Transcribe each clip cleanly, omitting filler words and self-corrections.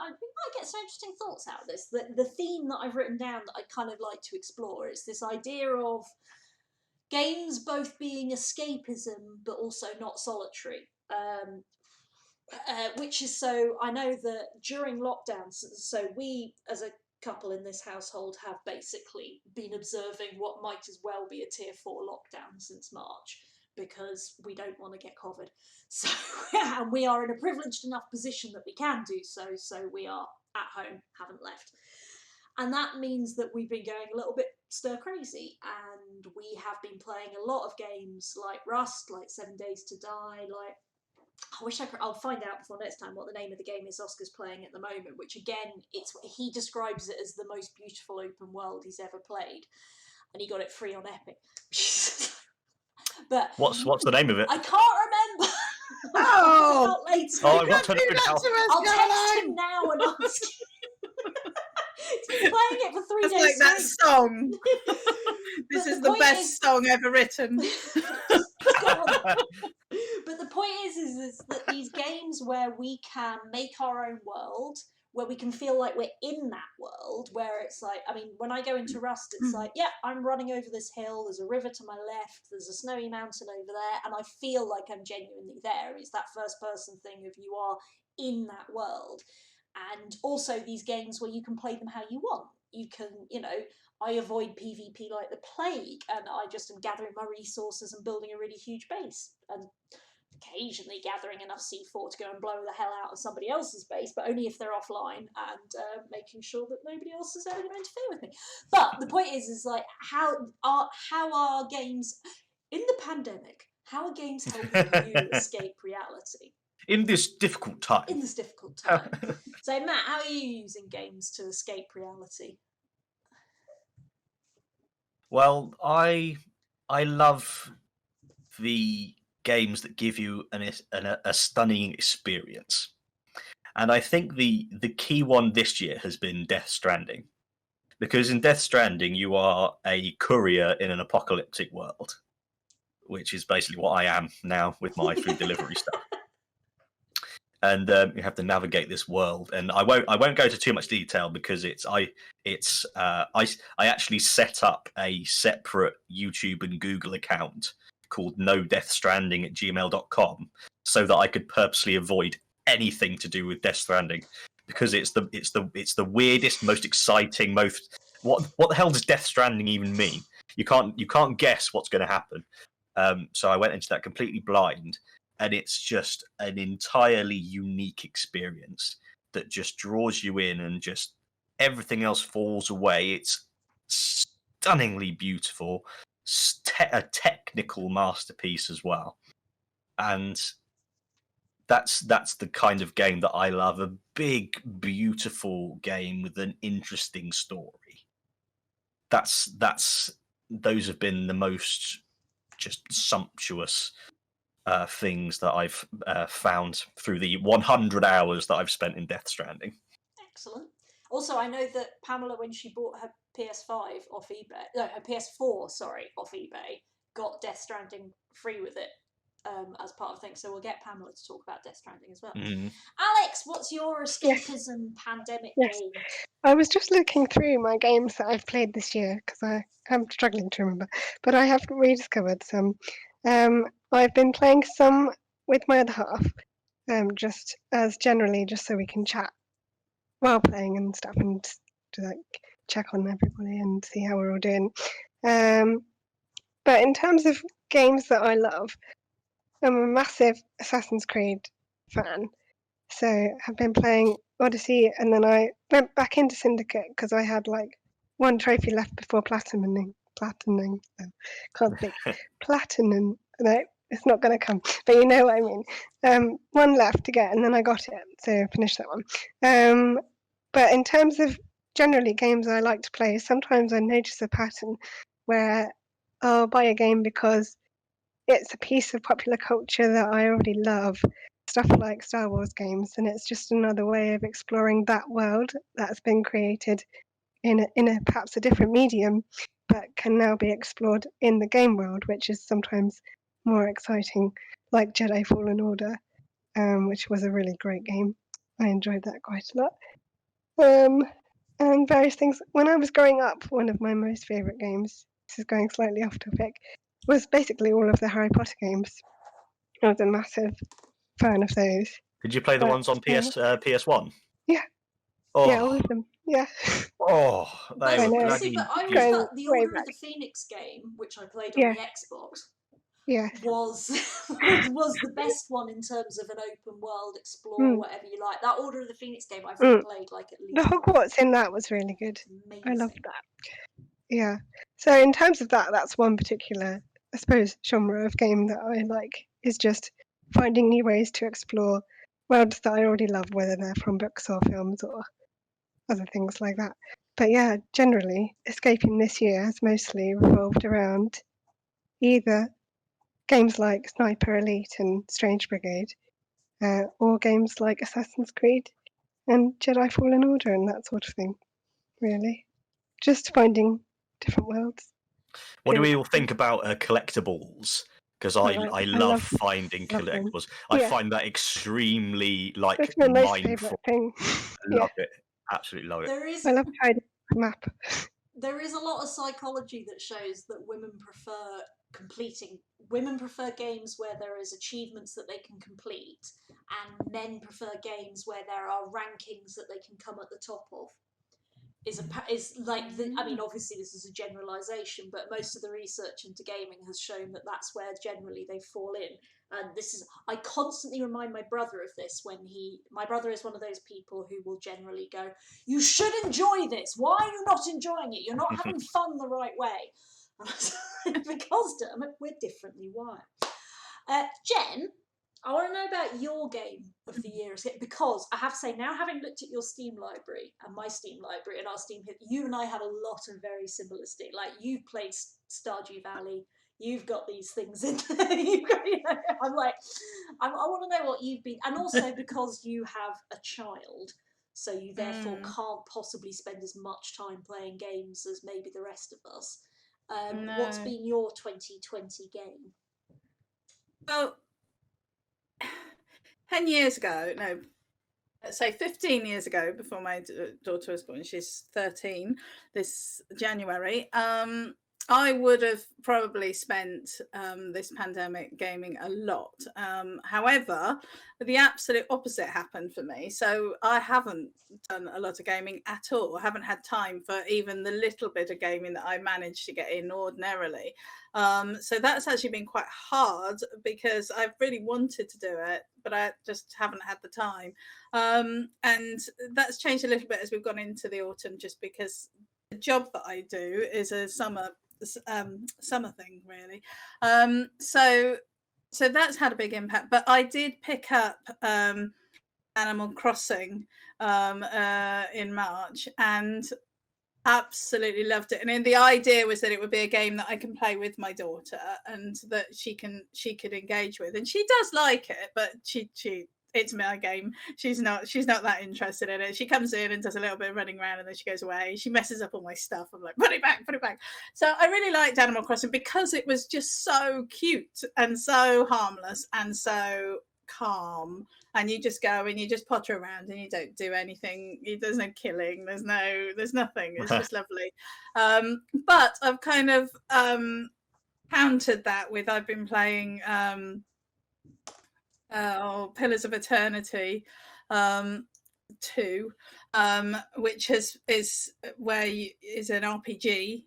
we might get some interesting thoughts out of this. The theme that I've written down that I kind of like to explore is this idea of games both being escapism but also not solitary. Which is so, I know that during lockdowns, so we as a couple in this household have basically been observing what might as well be a tier 4 lockdown since March, because we don't want to get COVID. So, and we are in a privileged enough position that we can do so, so we are at home, haven't left. And that means that we've been going a little bit stir crazy, and we have been playing a lot of games like Rust, like 7 Days to Die, like, I wish I'll find out before next time what the name of the game is Oscar's playing at the moment, which again, he describes it as the most beautiful open world he's ever played, and he got it free on Epic. But what's the name of it? I can't remember. Oh, later. Oh, I've got to I'll text him now and ask him. He's been playing it for 3 days. It's like that song. This is the best song ever written. But the point is that these games where we can make our own world, where we can feel like we're in that world, where it's like, I mean, when I go into Rust, it's like, yeah, I'm running over this hill, there's a river to my left, there's a snowy mountain over there, and I feel like I'm genuinely there. It's that first person thing of you are in that world. And also these games where you can play them how you want. You can, I avoid PvP like the plague, and I just am gathering my resources and building a really huge base, and occasionally gathering enough C4 to go and blow the hell out of somebody else's base, but only if they're offline, and making sure that nobody else is ever going to interfere with me. But the point is like, how are games in the pandemic? How are games helping you escape reality? In this difficult time. So, Matt, how are you using games to escape reality? Well, I love the games that give you a stunning experience, and I think the key one this year has been Death Stranding, because in Death Stranding you are a courier in an apocalyptic world, which is basically what I am now with my food delivery stuff. And you have to navigate this world, and I won't go into too much detail because I actually set up a separate YouTube and Google account called nodeathstranding@gmail.com so that I could purposely avoid anything to do with Death Stranding, because it's the weirdest, most exciting, what the hell does Death Stranding even mean? You can't guess what's going to happen. So I went into that completely blind. And it's just an entirely unique experience that just draws you in, and just everything else falls away. It's stunningly beautiful, a technical masterpiece as well. And that's the kind of game that I love, a big, beautiful game with an interesting story. Those have been the most just sumptuous things that I've found through the 100 hours that I've spent in Death Stranding. Excellent. Also, I know that Pamela, when she bought her PS5 off eBay, no, her PS4, sorry, off eBay, got Death Stranding free with it as part of things. So we'll get Pamela to talk about Death Stranding as well. Mm. Alex, what's your escapism pandemic game? I was just looking through my games that I've played this year because I'm struggling to remember, but I have rediscovered some. I've been playing some with my other half, just so we can chat while playing and stuff, and to like check on everybody and see how we're all doing. But in terms of games that I love, I'm a massive Assassin's Creed fan, so I've been playing Odyssey, and then I went back into Syndicate because I had like one trophy left before platinum. Can't think. Platinum. No, it's not going to come, but you know what I mean. One left to get, and then I got it, so I finished that one. But in terms of generally games I like to play, sometimes I notice a pattern where I'll buy a game because it's a piece of popular culture that I already love, stuff like Star Wars games, and it's just another way of exploring that world that's been created in a perhaps a different medium, but can now be explored in the game world, which is sometimes more exciting, like Jedi Fallen Order, which was a really great game. I enjoyed that quite a lot. And various things. When I was growing up, one of my most favourite games, this is going slightly off topic, was basically all of the Harry Potter games. I was a massive fan of those. Did you play the But, ones on PS1? Yeah. Oh, Yeah, all of them. Yeah. oh, they But were see, bloody but I always beautiful. felt the way Order back. of the Phoenix game, which I played on Yeah. the Xbox, Yeah. was the best one in terms of an open world, explore whatever you like. That Order of the Phoenix game I've replayed like at least. The Hogwarts in that was really good. Amazing. I loved that. Yeah. So in terms of that, that's one particular, I suppose, genre of game that I like, is just finding new ways to explore worlds that I already love, whether they're from books or films or other things like that. But yeah, generally, escaping this year has mostly revolved around either games like Sniper Elite and Strange Brigade, or games like Assassin's Creed and Jedi Fallen Order and that sort of thing, really. Just finding different worlds. What do we all think about collectibles? Because I love finding love them. collectibles. I Yeah. find that extremely That's my most mindful. favourite thing. I love it. Absolutely love it. There I love hiding the map. is a lot of psychology that shows that women prefer games where there is achievements that they can complete, and men prefer games where there are rankings that they can come at the top of. I mean, obviously this is a generalization, but most of the research into gaming has shown that that's where generally they fall in. And I constantly remind my brother of this my brother is one of those people who will generally go, "You should enjoy this. Why are you not enjoying it? You're not having fun the right way." Because we're differently wired. Jen, I want to know about your game of the year, because I have to say, now having looked at your Steam library and my Steam library and our Steam hit, you and I had a lot of very similar stuff. Like, you've played Stardew Valley, you've got these things in there. I'm like, I want to know what you've been, and also because you have a child, so you therefore can't possibly spend as much time playing games as maybe the rest of us. No. What's been your 2020 game? Well, 10 years ago, no, let's say 15 years ago, before my daughter was born, she's 13 this January, I would have probably spent this pandemic gaming a lot. However, the absolute opposite happened for me. So I haven't done a lot of gaming at all. I haven't had time for even the little bit of gaming that I managed to get in ordinarily. So that's actually been quite hard, because I've really wanted to do it, but I just haven't had the time. And that's changed a little bit as we've gone into the autumn, just because the job that I do is a summer thing, really. So that's had a big impact. But I did pick up Animal Crossing in March, and absolutely loved it. And the idea was that it would be a game that I can play with my daughter, and that she could engage with, and she does like it, but it's my game. She's not that interested in it. She comes in and does a little bit of running around, and then she goes away. She messes up all my stuff. I'm like, put it back. So I really liked Animal Crossing because it was just so cute and so harmless and so calm, and you just go and you just potter around and you don't do anything. There's no killing, there's nothing. It's just lovely. But I've kind of countered that with, I've been playing Pillars of Eternity 2, which is an RPG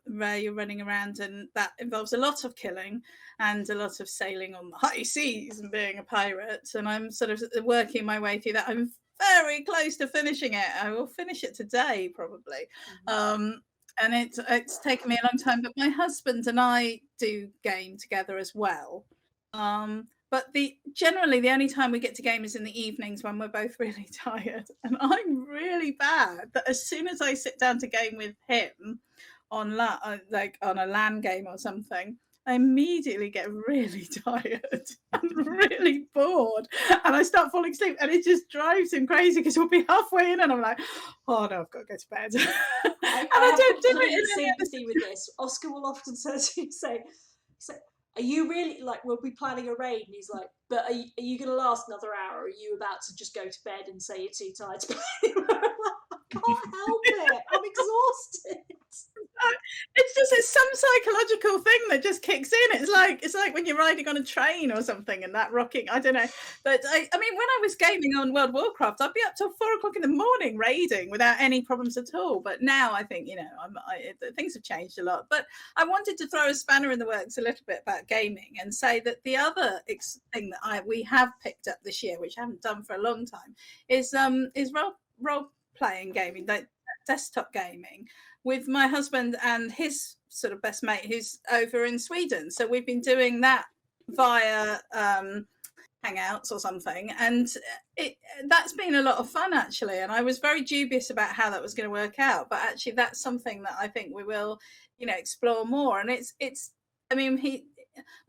where you're running around, and that involves a lot of killing and a lot of sailing on the high seas and being a pirate. And I'm sort of working my way through that. I'm very close to finishing it. I will finish it today, probably. And it's taken me a long time, but my husband and I do game together as well. But generally the only time we get to game is in the evenings when we're both really tired. And I'm really bad that as soon as I sit down to game with him on like on a LAN game or something, I immediately get really tired and really bored, and I start falling asleep, and it just drives him crazy, because we'll be halfway in and I'm like, oh no, I've got to go to bed. I don't do it. Sympathy with this. Oscar will often say, are you really, like, we'll be planning a raid, and he's like, but are you going to last another hour, or are you about to just go to bed and say you're too tired to play anymore? I can't help it, I'm exhausted. It's some psychological thing that just kicks in. It's like when you're riding on a train or something and that rocking, I don't know. But I mean, when I was gaming on World of Warcraft, I'd be up till 4 o'clock in the morning raiding without any problems at all. But now I think, things have changed a lot. But I wanted to throw a spanner in the works a little bit about gaming and say that the other thing that we have picked up this year, which I haven't done for a long time, is role playing gaming, like desktop gaming, with my husband and his sort of best mate who's over in Sweden. So we've been doing that via Hangouts or something, and that's been a lot of fun actually. And I was very dubious about how that was going to work out, but actually that's something that I think we will, explore more. And my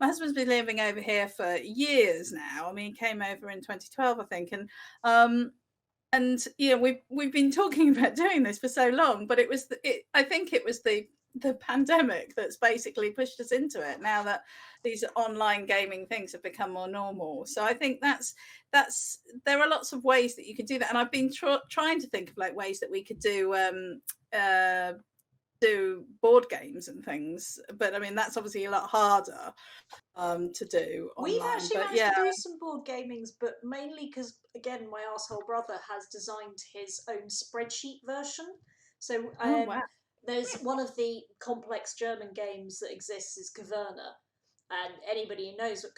husband's been living over here for years now. I mean, he came over in 2012, I think, and we've been talking about doing this for so long, but I think it was the pandemic that's basically pushed us into it, now that these online gaming things have become more normal. So I think there are lots of ways that you could do that, and I've been trying to think of like ways that we could do board games and things, but I mean that's obviously a lot harder to do online. We've actually managed to do some board gamings, but mainly because, again, my arsehole brother has designed his own spreadsheet version. So wow. There's one of the complex German games that exists is Caverna. And anybody who knows what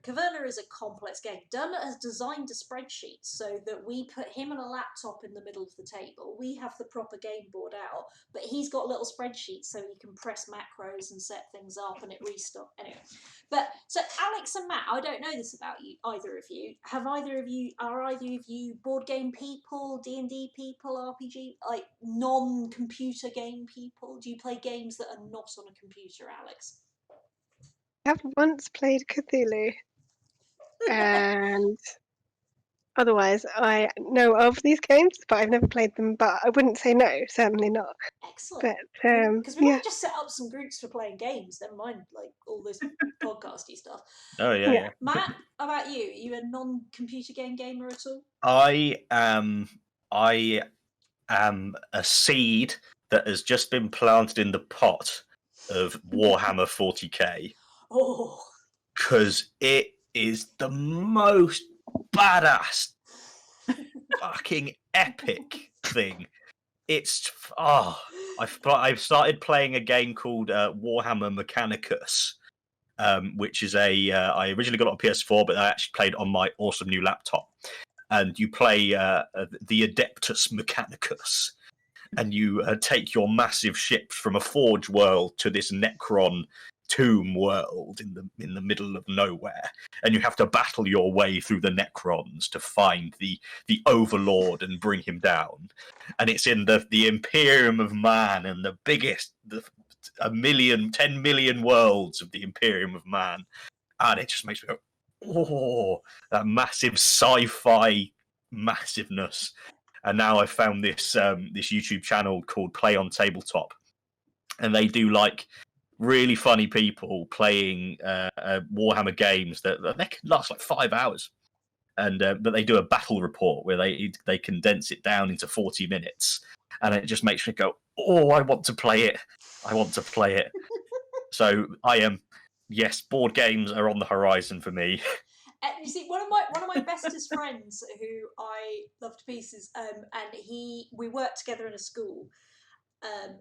Caverna is a complex game. Dermot has designed a spreadsheet so that we put him and a laptop in the middle of the table. We have the proper game board out, but he's got little spreadsheets so he can press macros and set things up and it restarts. Anyway, but so Alex and Matt, I don't know this about you, either of you. Are either of you board game people, D&D people, RPG, like non-computer game people? Do you play games that are not on a computer, Alex? I have once played Cthulhu, and otherwise I know of these games, but I've never played them. But I wouldn't say no, certainly not. Excellent. But because we might just set up some groups for playing games, never mind like all this podcasty stuff. Oh yeah. Matt, how about you? Are you a non-computer game gamer at all? I am a seed that has just been planted in the pot of Warhammer 40k. Oh, because it is the most badass fucking epic thing. It's I've started playing a game called Warhammer Mechanicus, which is I originally got it on PS4, but I actually played on my awesome new laptop. And you play the Adeptus Mechanicus, and you take your massive ship from a Forge world to this Necron tomb world in the middle of nowhere, and you have to battle your way through the Necrons to find the Overlord and bring him down. And it's in the Imperium of Man, and the biggest 10 million worlds of the Imperium of Man, and it just makes me go, oh, that massive sci-fi massiveness. And now I found this YouTube channel called Play on Tabletop, and they do like really funny people playing Warhammer games that they can last like 5 hours, and but they do a battle report where they condense it down into 40 minutes, and it just makes me go, oh, I want to play it. So yes, board games are on the horizon for me. You see, one of my bestest friends, who I love to pieces, and we worked together in a school. And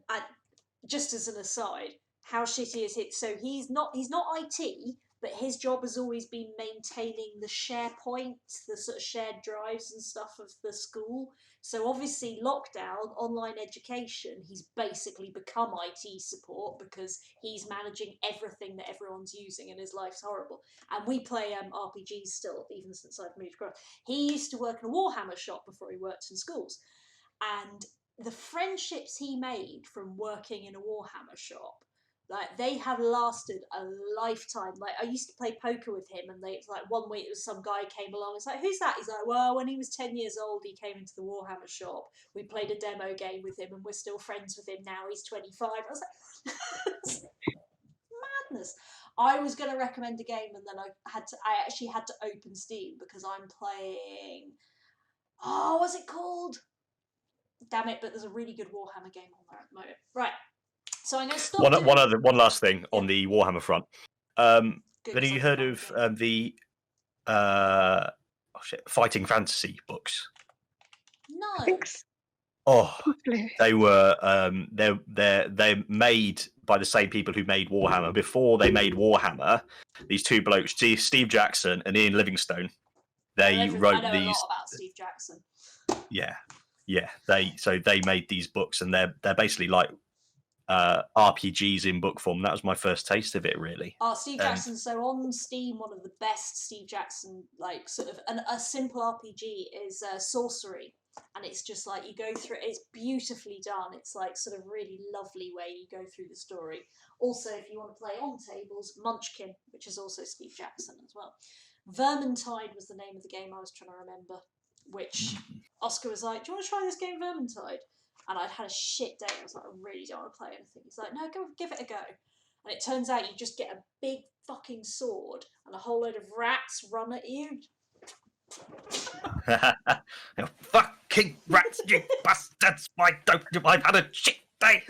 just as an aside, how shitty is it? So he's not IT, but his job has always been maintaining the SharePoint, the sort of shared drives and stuff of the school. So obviously lockdown, online education, he's basically become IT support because he's managing everything that everyone's using and his life's horrible. And we play RPGs still, even since I've moved across. He used to work in a Warhammer shop before he worked in schools. And the friendships he made from working in a Warhammer shop, like, they have lasted a lifetime. Like, I used to play poker with him, and it's like one week there was some guy came along. It's like, who's that? He's like, well, when he was 10 years old, he came into the Warhammer shop. We played a demo game with him, and we're still friends with him now. He's 25. I was like, madness. I was going to recommend a game, and then I actually had to open Steam because I'm playing. Oh, what's it called? Damn it! But there's a really good Warhammer game on there at the moment. Right. So I'm going to stop. One last thing on the Warhammer front. Good, Have you heard of the fighting fantasy books? No. I think so. Oh, Probably. they were they're made by the same people who made Warhammer. Before they made Warhammer, these two blokes, Steve Jackson and Ian Livingstone, they wrote I know these. a lot about Steve Jackson. Yeah. They made these books, and they're basically like RPGs in book form. That was my first taste of it, really. Oh, Steve Jackson. So on Steam, one of the best Steve Jackson, like sort of a simple RPG is Sorcery. And it's just like you go through, it's beautifully done. It's like sort of really lovely way you go through the story. Also, if you want to play on tables, Munchkin, which is also Steve Jackson as well. Vermintide was the name of the game I was trying to remember, which Oscar was like, do you want to try this game, Vermintide? And I'd had a shit day. I was like, I really don't want to play anything. He's like, no, go give it a go. And it turns out you just get a big fucking sword and a whole load of rats run at you. You fucking rats, you bastards! I've had a shit day.